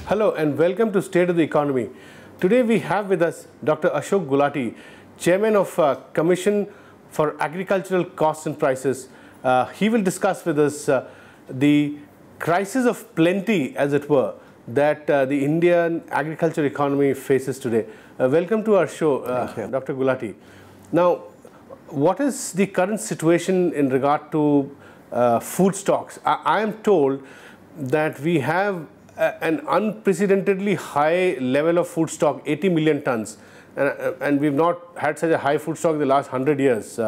Hello and welcome to State of the Economy. Today we have with us Dr. Ashok Gulati, Chairman of Commission for Agricultural Costs and Prices. He will discuss with us the crisis of plenty, as it were, that the Indian agriculture economy faces today. Welcome to our show, Dr. Gulati. Now, what is the current situation in regard to food stocks? I am told that we have an unprecedentedly high level of food stock, 80 million tons, and we've not had such a high food stock in the last 100 years.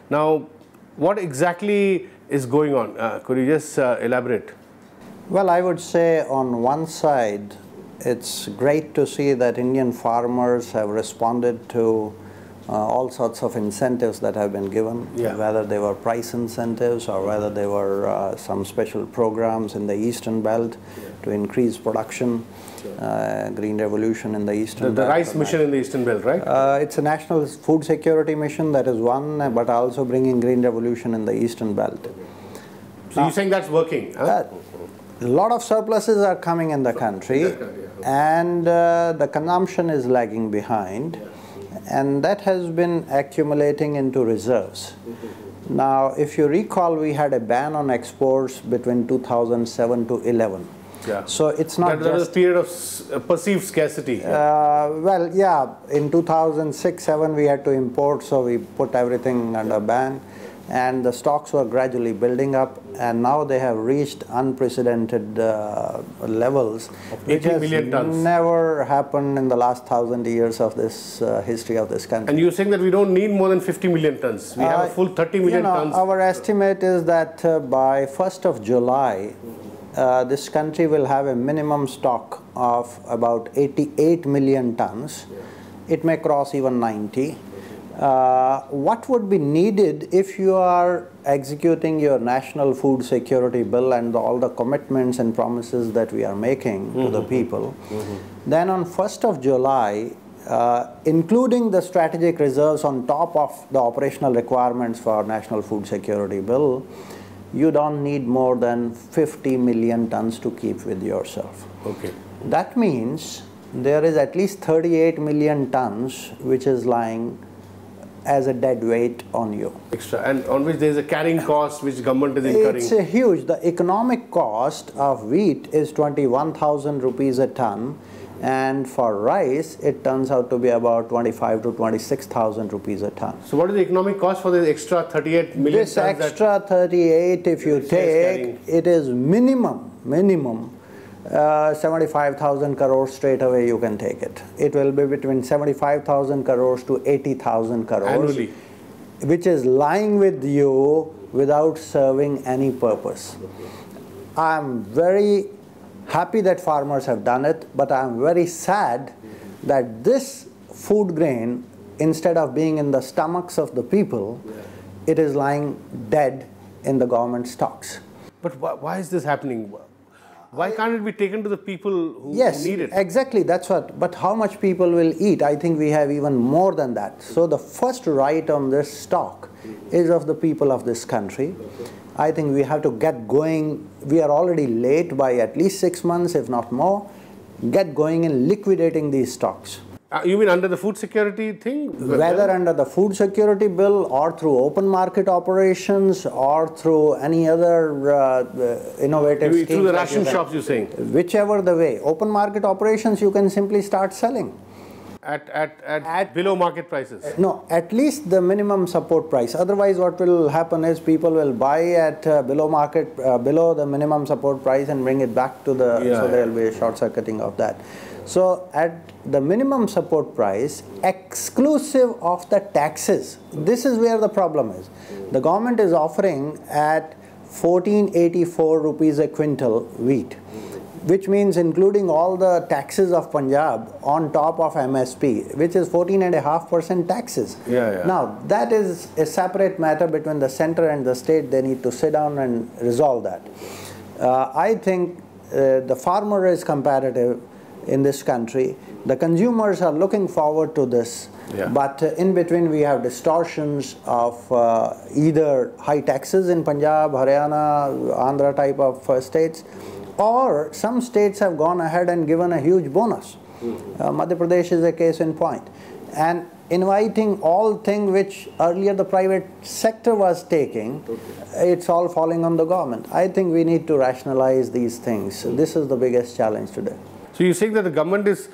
Now, what exactly is going on? Could you just elaborate? Well, I would say on one side, it's great to see that Indian farmers have responded to all sorts of incentives that have been given, whether they were price incentives or whether they were some special programs in the Eastern Belt to increase production, Green Revolution in the Eastern Belt. The rice mission in the Eastern Belt, right? It's a national food security mission, that is one, but also bringing Green Revolution in the Eastern Belt. So you're saying that's working? Huh? A lot of surpluses are coming in the country, and the consumption is lagging behind. And that has been accumulating into reserves. Now, if you recall, we had a ban on exports between 2007 to 11. So it's not that was a period of perceived scarcity. Well, yeah, in 2006-07 we had to import, so we put everything under ban. And the stocks were gradually building up, and now they have reached unprecedented levels, which has never happened in the last 1,000 years of this history of this country. And you're saying that we don't need more than 50 million tons. We have a full 30 million tons. Our estimate is that by 1st of July, this country will have a minimum stock of about 88 million tons. It may cross even 90. What would be needed if you are executing your national food security bill and all the commitments and promises that we are making to the people, then on 1st of July, including the strategic reserves on top of the operational requirements for national food security bill, you don't need more than 50 million tons to keep with yourself. Okay. That means there is at least 38 million tons which is lying as a dead weight on you. Extra, and on which there is a carrying cost which government is incurring. It's a huge. The economic cost of wheat is 21,000 rupees a ton, and for rice it turns out to be about 25 to 26,000 rupees a ton. So what is the economic cost for this extra 38 million tons? This extra 38, if you take, it is minimum 75,000 crores straight away you can take it. It will be between 75,000 crores to 80,000 crores. Annually. Which is lying with you without serving any purpose. I'm very happy that farmers have done it, but I'm very sad that this food grain, instead of being in the stomachs of the people, it is lying dead in the government stocks. But why is this happening? Why can't it be taken to the people who need it? Yes, exactly, that's what. But how much people will eat? I think we have even more than that. So the first right on this stock is of the people of this country. I think we have to get going. We are already late by at least 6 months, if not more. Get going in liquidating these stocks. You mean under the food security thing? Whether under the food security bill or through open market operations or through any other innovative scheme. Through the ration shops, you're saying? Whichever the way. Open market operations, you can simply start selling. At below market prices? No, at least the minimum support price. Otherwise, what will happen is people will buy at below the minimum support price and bring it back to the, so there will be a short circuiting of that. So at the minimum support price, exclusive of the taxes, this is where the problem is. The government is offering at 1484 rupees a quintal wheat, which means including all the taxes of Punjab on top of MSP, which is 14.5% taxes. Now, that is a separate matter between the center and the state. They need to sit down and resolve that. I think the farmer is competitive in this country. The consumers are looking forward to this. But in between we have distortions of either high taxes in Punjab, Haryana, Andhra type of states, or some states have gone ahead and given a huge bonus. Madhya Pradesh is a case in point. And inviting all things which earlier the private sector was taking, it's all falling on the government. I think we need to rationalize these things. This is the biggest challenge today. So you're saying that the government is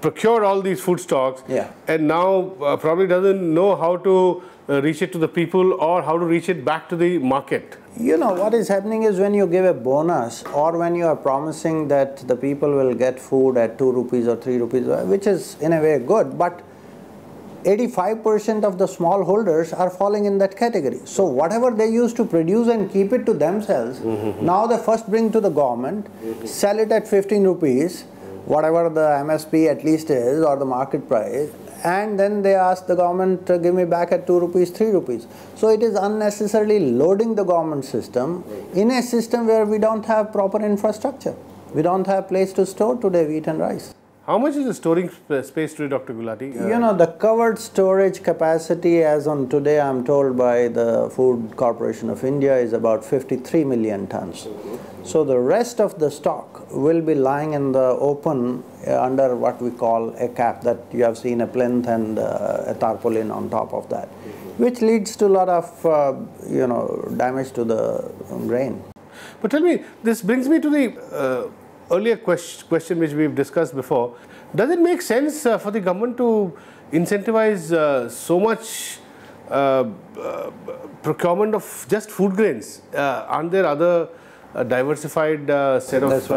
procured all these food stocks and now probably doesn't know how to reach it to the people or how to reach it back to the market? You know, what is happening is when you give a bonus or when you are promising that the people will get food at 2 rupees or 3 rupees, which is in a way good, but 85% of the smallholders are falling in that category. So whatever they used to produce and keep it to themselves, now they first bring to the government, sell it at 15 rupees, whatever the MSP at least is or the market price, and then they ask the government to give me back at 2 rupees, 3 rupees. So it is unnecessarily loading the government system in a system where we don't have proper infrastructure. We don't have place to store today wheat and rice. How much is the storing space today, Dr. Gulati? You know, the covered storage capacity as on today, I'm told by the Food Corporation of India, is about 53 million tons. So the rest of the stock will be lying in the open under what we call a cap, that you have seen a plinth and a tarpaulin on top of that, which leads to a lot of, you know, damage to the grain. But tell me, this brings me to the earlier question which we've discussed before. Does it make sense for the government to incentivize so much procurement of just food grains? Aren't there other diversified set of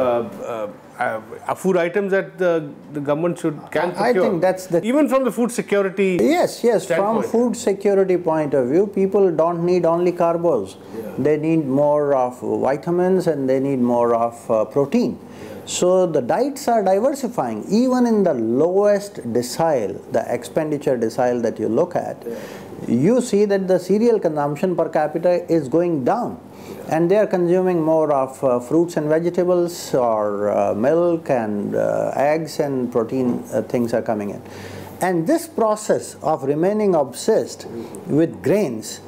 food items that the government can procure? I think that's the... Even from the food security Yes, standpoint. From food security point of view, people don't need only carbs. They need more of vitamins and they need more of protein. So the diets are diversifying. Even in the lowest decile, the expenditure decile that you look at, you see that the cereal consumption per capita is going down. And they are consuming more of fruits and vegetables or milk and eggs, and protein things are coming in. And this process of remaining obsessed with grains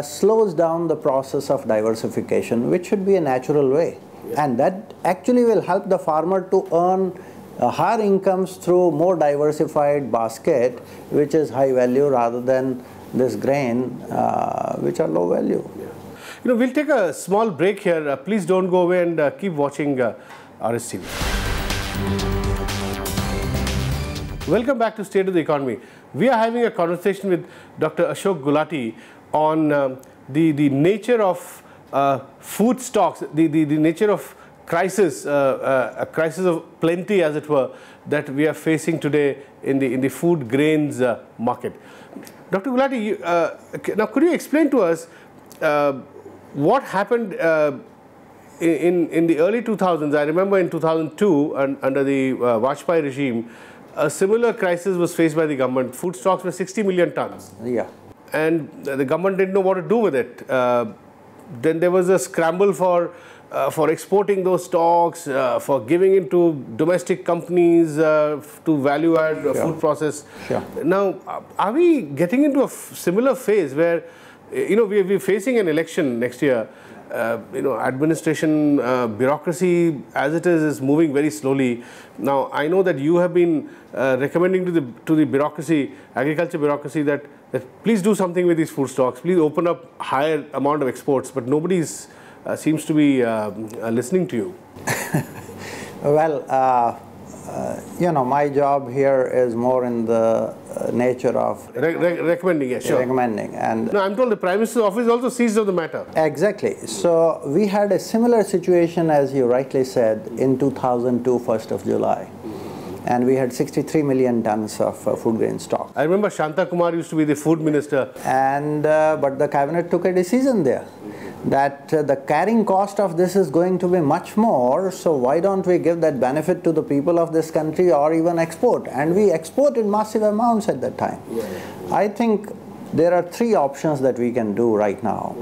slows down the process of diversification, which should be a natural way. And that actually will help the farmer to earn higher incomes through more diversified basket, which is high value, rather than this grain, which are low value. You know, we'll take a small break here. Please don't go away and keep watching RSTV. Welcome back to State of the Economy. We are having a conversation with Dr. Ashok Gulati on the nature of food stocks, the nature of crisis, a crisis of plenty, as it were, that we are facing today in the food grains market. Dr. Gulati, now could you explain to us what happened in the early 2000s? I remember in 2002, under the Vajpayee regime, a similar crisis was faced by the government. Food stocks were 60 million tons. And the government didn't know what to do with it. Then there was a scramble for exporting those stocks, for giving it to domestic companies to value add food process. Now, are we getting into a similar phase where, you know, we're facing an election next year? You know, administration, bureaucracy as it is moving very slowly. Now, I know that you have been recommending to the bureaucracy, agriculture bureaucracy, that please do something with these food stocks. Please open up higher amount of exports. But nobody seems to be listening to you. Well, you know, my job here is more in the nature of recommending, yes, sure. Recommending. And no, I'm told the Prime Minister's office also seized of the matter. Exactly. So we had a similar situation, as you rightly said, in 2002, 1st of July. And we had 63 million tons of food grain stock. I remember Shanta Kumar used to be the food minister. And but the cabinet took a decision there that the carrying cost of this is going to be much more, so why don't we give that benefit to the people of this country, or even export? And we exported massive amounts at that time. I think there are three options that we can do right now.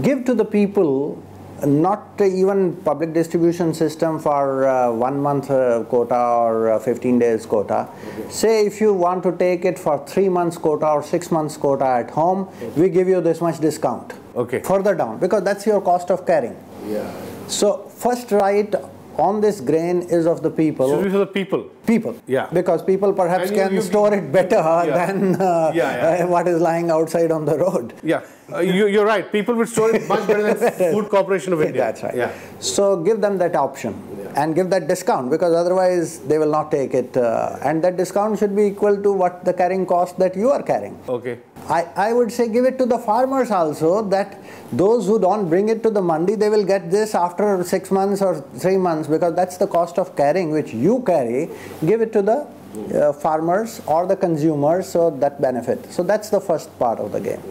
Give to the people not even public distribution system for 1 month quota or 15 days quota. Say if you want to take it for 3 months quota or 6 months quota at home, we give you this much discount. Okay. Further down, because that's your cost of carrying. Yeah. So first right on this grain is of the people. So these are the people. People. Yeah. Because people perhaps can store it better than what is lying outside on the road. Yeah. You're right. People will store it much better than Food Corporation of India. That's right. Yeah. So give them that option and give that discount, because otherwise they will not take it. And that discount should be equal to what the carrying cost that you are carrying. Okay. I would say give it to the farmers also, that those who don't bring it to the mandi, they will get this after 6 months or 3 months, because that's the cost of carrying which you carry. Give it to the farmers or the consumers, so that benefit. So that's the first part of the game.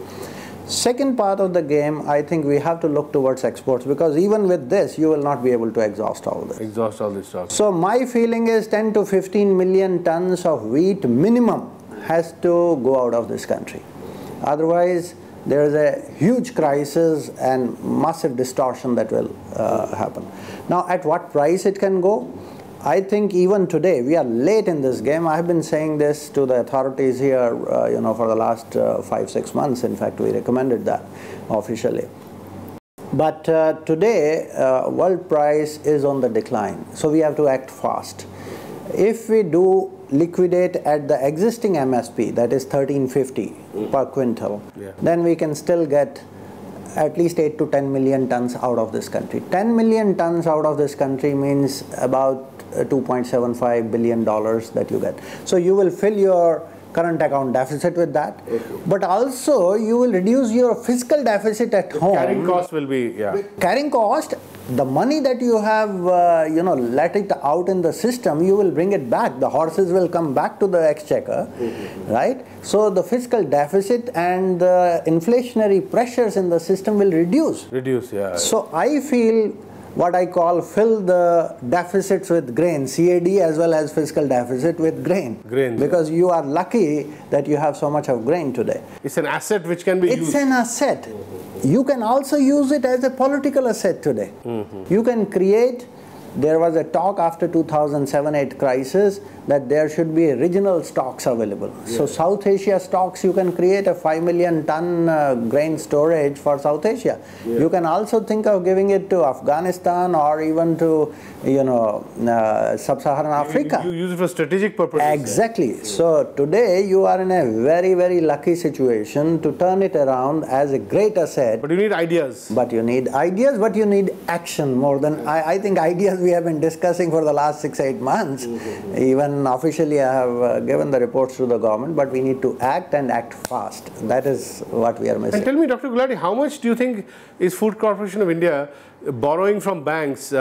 Second part of the game, I think we have to look towards exports, because even with this, you will not be able to exhaust all this. Exhaust all this stuff. So my feeling is 10 to 15 million tons of wheat minimum has to go out of this country. Otherwise, there is a huge crisis and massive distortion that will happen. Now, at what price it can go? I think even today, we are late in this game. I have been saying this to the authorities here, for the last 5-6 months. In fact, we recommended that officially. But today, world price is on the decline. So we have to act fast. If we do liquidate at the existing MSP, that is 1350 per quintal, then we can still get at least 8 to 10 million tons out of this country. 10 million tons out of this country means about $2.75 billion that you get. So you will fill your current account deficit with that, but also you will reduce your fiscal deficit at home. Carrying cost will be, Carrying cost, the money that you have, let it out in the system, you will bring it back. The horses will come back to the exchequer, right? So the fiscal deficit and the inflationary pressures in the system will reduce. So I feel what I call fill the deficits with grain, CAD as well as fiscal deficit with grain. Because you are lucky that you have so much of grain today. It's an asset which can be used. It's an asset. You can also use it as a political asset today. You can create, there was a talk after 2007-8 crisis that there should be regional stocks available. So South Asia stocks, you can create a 5 million ton grain storage for South Asia. You can also think of giving it to Afghanistan or even to Sub-Saharan Africa. You use it for strategic purposes. Exactly. So today you are in a very, very lucky situation to turn it around as a great asset. But you need ideas. But you need ideas, but you need action more than, I think ideas we have been discussing for the last 6-8 months. Even officially I have given the reports to the government, but we need to act and act fast. That is what we are missing. And tell me, Dr. Gulati, how much do you think is Food Corporation of India borrowing from banks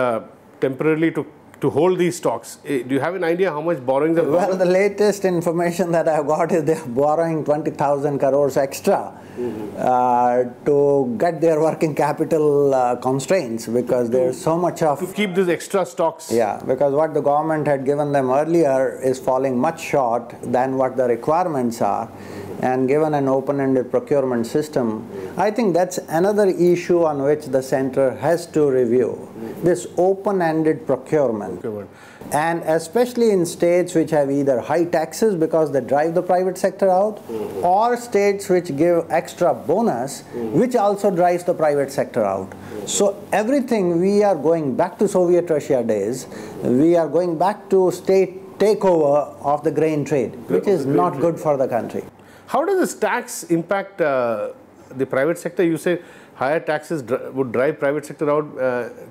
temporarily to hold these stocks? Do you have an idea how much borrowings are? Well, the latest information that I have got is they are borrowing 20,000 crores extra to get their working capital constraints, because there's so much of... To keep these extra stocks. Yeah, because what the government had given them earlier is falling much short than what the requirements are. And given an open-ended procurement system, I think that's another issue on which the center has to review. This open-ended procurement. And especially in states which have either high taxes because they drive the private sector out, or states which give extra bonus, which also drives the private sector out. So everything, we are going back to Soviet Russia days, we are going back to state takeover of the grain trade, which is not good for the country. How does this tax impact the private sector? You say higher taxes would drive private sector out.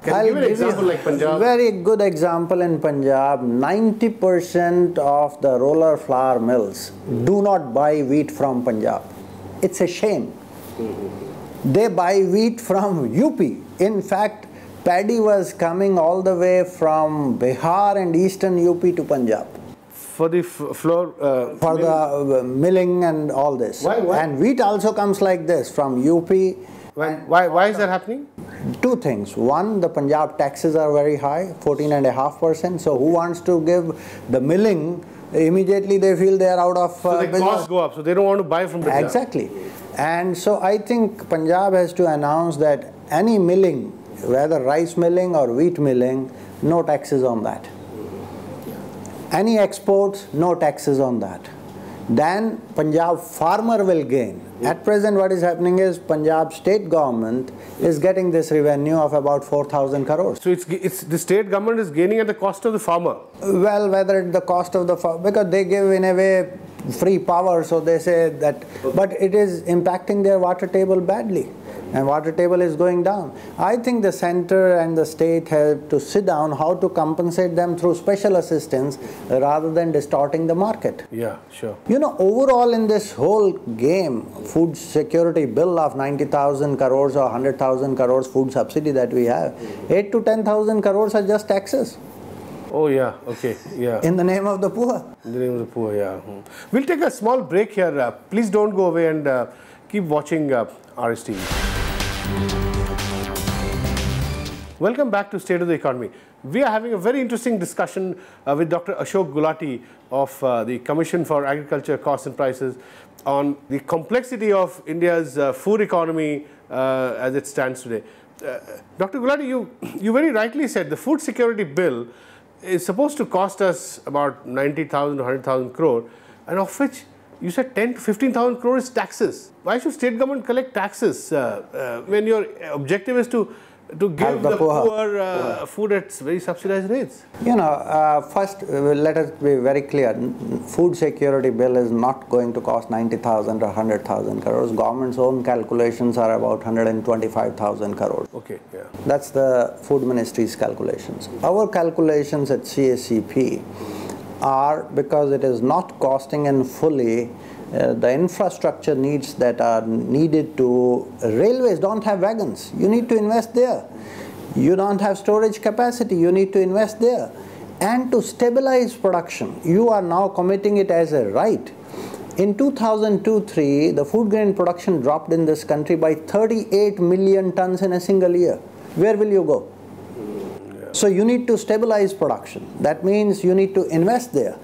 Can you give an example like Punjab? Very good example in Punjab. 90% of the roller flour mills do not buy wheat from Punjab. It's a shame. They buy wheat from UP. In fact, paddy was coming all the way from Bihar and eastern UP to Punjab. For the flour? For the milling and all this. Why? And wheat also comes like this from UP. Why is that happening? Two things. One, the Punjab taxes are very high, 14.5%. So who wants to give the milling? Immediately they feel they are out of so the costs go up, so they don't want to buy from Punjab. Exactly. And so I think Punjab has to announce that any milling whether rice milling or wheat milling, no taxes on that. Any exports, no taxes on that. Then Punjab farmer will gain. At present what is happening is Punjab state government is getting this revenue of about 4,000 crores. So it's the state government is gaining at the cost of the farmer? Well, whether at the cost of the farmer, because they give in a way free power, so they say that, but it is impacting their water table badly. And water table is going down. I think the center and the state have to sit down how to compensate them through special assistance rather than distorting the market. Yeah, sure. You know, overall in this whole game, food security bill of 90,000 crores or 100,000 crores food subsidy that we have, 8 to 10,000 crores are just taxes. Oh yeah, okay, yeah. In the name of the poor. In the name of the poor, yeah. We'll take a small break here. Please don't go away and keep watching RSTV. Welcome back to State of the Economy. We are having a very interesting discussion with Dr. Ashok Gulati of the Commission for Agriculture Costs and Prices on the complexity of India's food economy as it stands today. Dr. Gulati, you very rightly said the food security bill is supposed to cost us about 90,000 to 100,000 crore, and of which you said 10 to 15,000 crore is taxes. Why should state government collect taxes when your objective is to give the poor food at very subsidized rates? You know, first let us be very clear. Food security bill is not going to cost 90,000 or 100,000 crores. Government's own calculations are about 125,000 crores. Okay, yeah. That's the Food Ministry's calculations. Our calculations at CACP are, because it is not costing in fully the infrastructure needs that are needed to, railways don't have wagons, you need to invest there. You don't have storage capacity, you need to invest there. And to stabilize production, you are now committing it as a right. In 2002-03, the food grain production dropped in this country by 38 million tons in a single year. Where will you go? So you need to stabilize production. That means you need to invest there.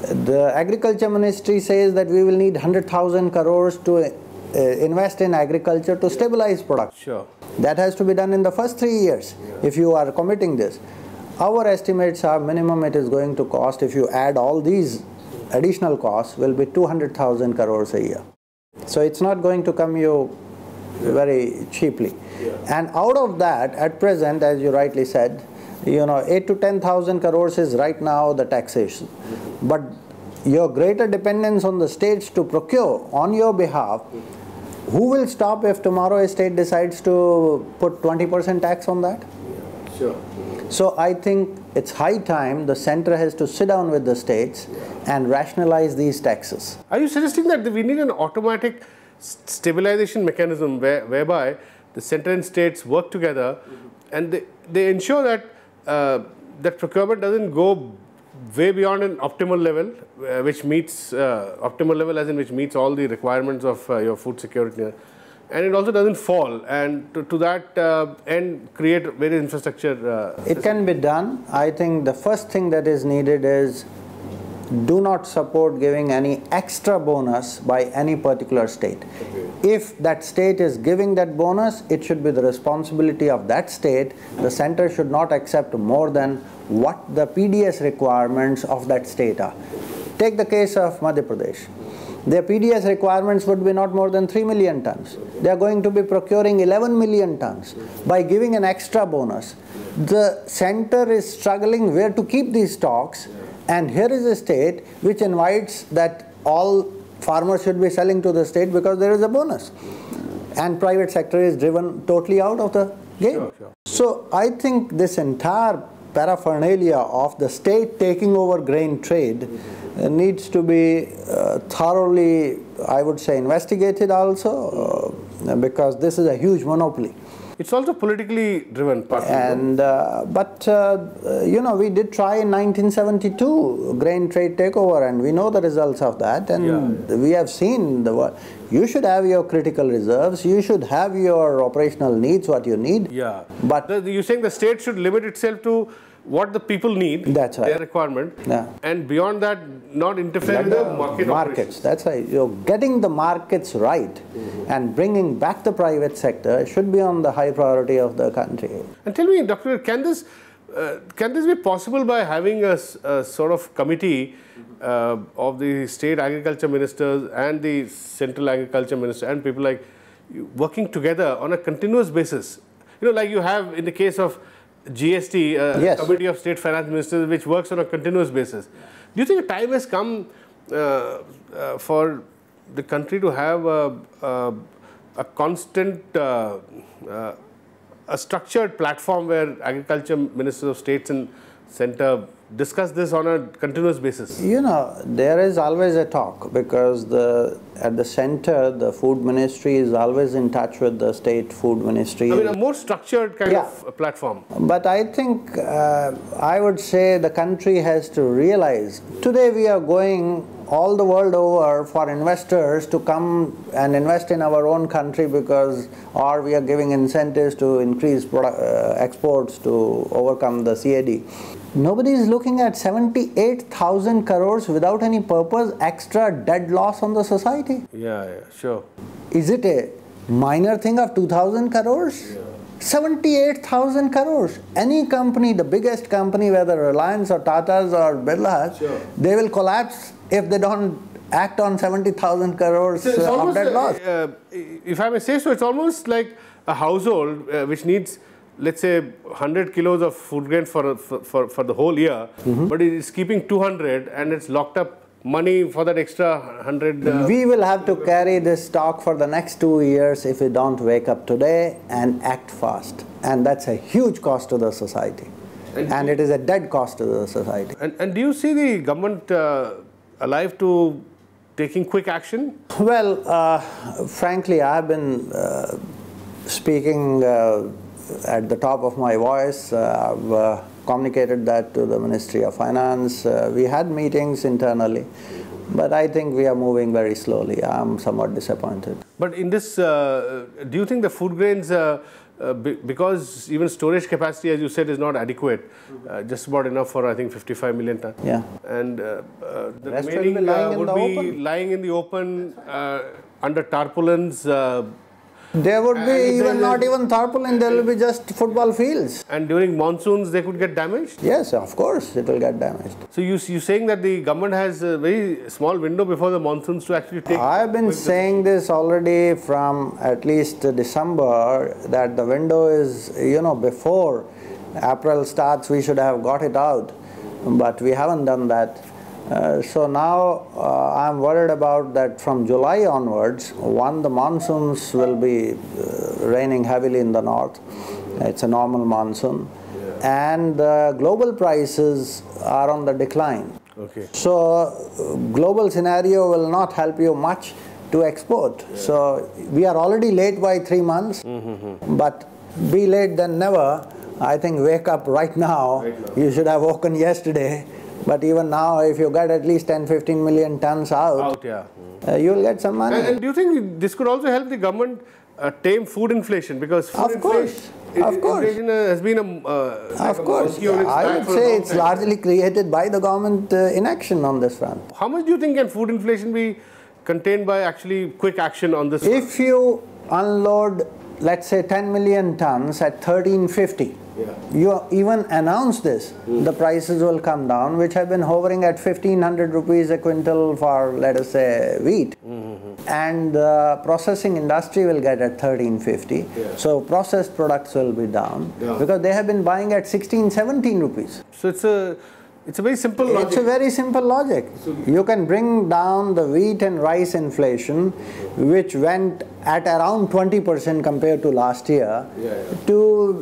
The Agriculture Ministry says that we will need 100,000 crores to invest in agriculture to stabilize production. Sure. That has to be done in the first 3 years if you are committing this. Our estimates are minimum it is going to cost, if you add all these additional costs, will be 200,000 crores a year. So it's not going to come you very cheaply. And out of that, at present, as you rightly said, you know, 8 to 10,000 crores is right now the taxation. But your greater dependence on the states to procure on your behalf, who will stop if tomorrow a state decides to put 20% tax on that? Sure. So I think it's high time the center has to sit down with the states and rationalize these taxes. Are you suggesting that we need an automatic stabilization mechanism whereby the center and states work together and they ensure that that procurement doesn't go way beyond an optimal level, which meets optimal level as in which meets all the requirements of your food security, and it also doesn't fall, and to that end create various infrastructure. It can be done. I think the first thing that is needed is do not support giving any extra bonus by any particular state. If that state is giving that bonus, it should be the responsibility of that state. The center should not accept more than what the PDS requirements of that state are. Take the case of Madhya Pradesh. Their PDS requirements would be not more than 3 million tons. They are going to be procuring 11 million tons. By giving an extra bonus, the center is struggling where to keep these stocks, and here is a state which invites that all farmers should be selling to the state because there is a bonus. And private sector is driven totally out of the game. Sure, sure. So I think this entire paraphernalia of the state taking over grain trade needs to be thoroughly, I would say, investigated also, because this is a huge monopoly. It's also politically driven, partly. And you know, we did try in 1972 grain trade takeover, and we know the results of that, and we have seen the work. You should have your critical reserves, you should have your operational needs, what you need. Yeah. But you're saying the state should limit itself to what the people need, That's right. their requirement, Yeah. and beyond that, not interfere with the market markets. operations. That's right. You're getting the markets right and bringing back the private sector should be on the high priority of the country. And tell me, Doctor, can this be possible by having a sort of committee of the state agriculture ministers and the central agriculture minister and people like you working together on a continuous basis? You know, like you have in the case of GST, Yes. Committee of State Finance Ministers, which works on a continuous basis. Do you think a time has come for the country to have a constant, a structured platform where agriculture ministers of states and center discuss this on a continuous basis? You know, there is always a talk because at the center, the food ministry is always in touch with the state food ministry. I mean, a more structured kind of a platform. But I think, I would say the country has to realize, today we are going all the world over for investors to come and invest in our own country because, or we are giving incentives to increase exports to overcome the CAD. Nobody is looking at 78,000 crores without any purpose, extra dead loss on the society. Yeah, sure. Is it a minor thing of 2,000 crores? Yeah. 78,000 crores. Any company, the biggest company, whether Reliance or Tata's or Birla's, sure, they will collapse if they don't act on 70,000 crores of dead loss. If I may say so, it's almost like a household which needs, let's say, 100 kilos of food grain for the whole year, but it is keeping 200 and it's locked up money for that extra 100. We will have to carry this stock for the next 2 years if we don't wake up today and act fast. And that's a huge cost to the society. And it is a dead cost to the society. And do you see the government alive to taking quick action? Well, frankly, I have been speaking at the top of my voice. I've communicated that to the Ministry of Finance. We had meetings internally, but I think we are moving very slowly. I'm somewhat disappointed. But in this, do you think the food grains, because even storage capacity, as you said, is not adequate, just about enough for, I think, 55 million tons. Yeah. And the rest remaining will be would be lying in the open under tarpaulins. There would be not even tarpaulin, there will be just football fields. And during monsoons, they could get damaged? Yes, of course, it will get damaged. So you're saying that the government has a very small window before the monsoons to actually take... I've been saying this already from at least December, that the window is, before April starts, we should have got it out. But we haven't done that. So now I'm worried about that from July onwards. One, the monsoons will be raining heavily in the north. It's a normal monsoon. Yeah. And the global prices are on the decline. Okay. So global scenario will not help you much to export. Yeah. So we are already late by 3 months, but be late than never. I think wake up right now. You should have woken yesterday. But even now, if you get at least 10-15 million tons out, you will get some money. And do you think this could also help the government tame food inflation? Because food inflation has been a of course. I would say it's largely created by the government inaction on this front. How much do you think can food inflation be contained by actually quick action on this front? If you unload, let's say, 10 million tons at 1350, you even announce this, the prices will come down, which have been hovering at 1,500 rupees a quintal for, let us say, wheat. And the processing industry will get at 1350. So processed products will be down because they have been buying at 16, 17 rupees. So it's a very simple logic. It's a very simple logic. You can bring down the wheat and rice inflation, which went at around 20% compared to last year, to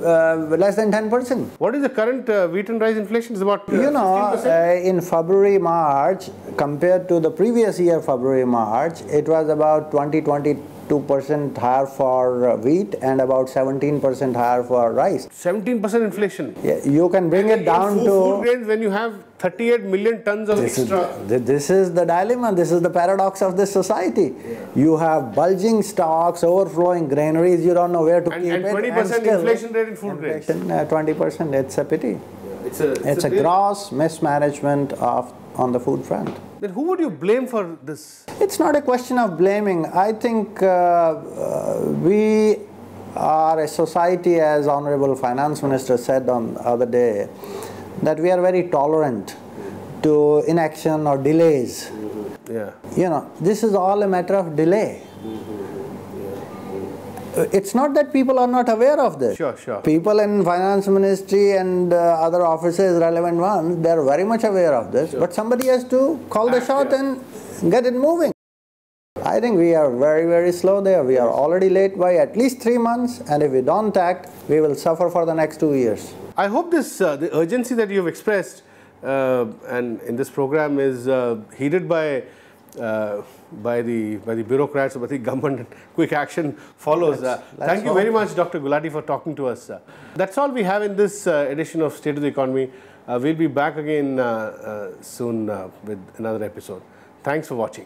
less than 10%. What is the current wheat and rice inflation? It's about 15%? In February, March, compared to the previous year, February, March, it was about 22% higher for wheat and about 17% higher for rice. 17% inflation? Yeah, you can bring it down to... food grains when you have 38 million tons of extra. This is the dilemma, this is the paradox of this society. You have bulging stocks, overflowing granaries, you don't know where to keep it. And 20% inflation rate in food grains. 20%, it's a pity. It's a gross mismanagement on the food front. Then who would you blame for this? It's not a question of blaming. I think we are a society, as Honorable Finance Minister said on the other day, that we are very tolerant to inaction or delays. Yeah. You know, this is all a matter of delay. It's not that people are not aware of this. Sure, sure. People in Finance Ministry and other offices, relevant ones, they are very much aware of this. Sure. But somebody has to call the shot and get it moving. I think we are very, very slow there. We are already late by at least 3 months, and if we don't act, we will suffer for the next 2 years. I hope this the urgency that you have expressed and in this program is heeded by the bureaucrats or by the government. Quick action follows. Thank you very much, Dr. Gulati, for talking to us. That's all we have in this edition of State of the Economy. We'll be back again soon with another episode. Thanks for watching.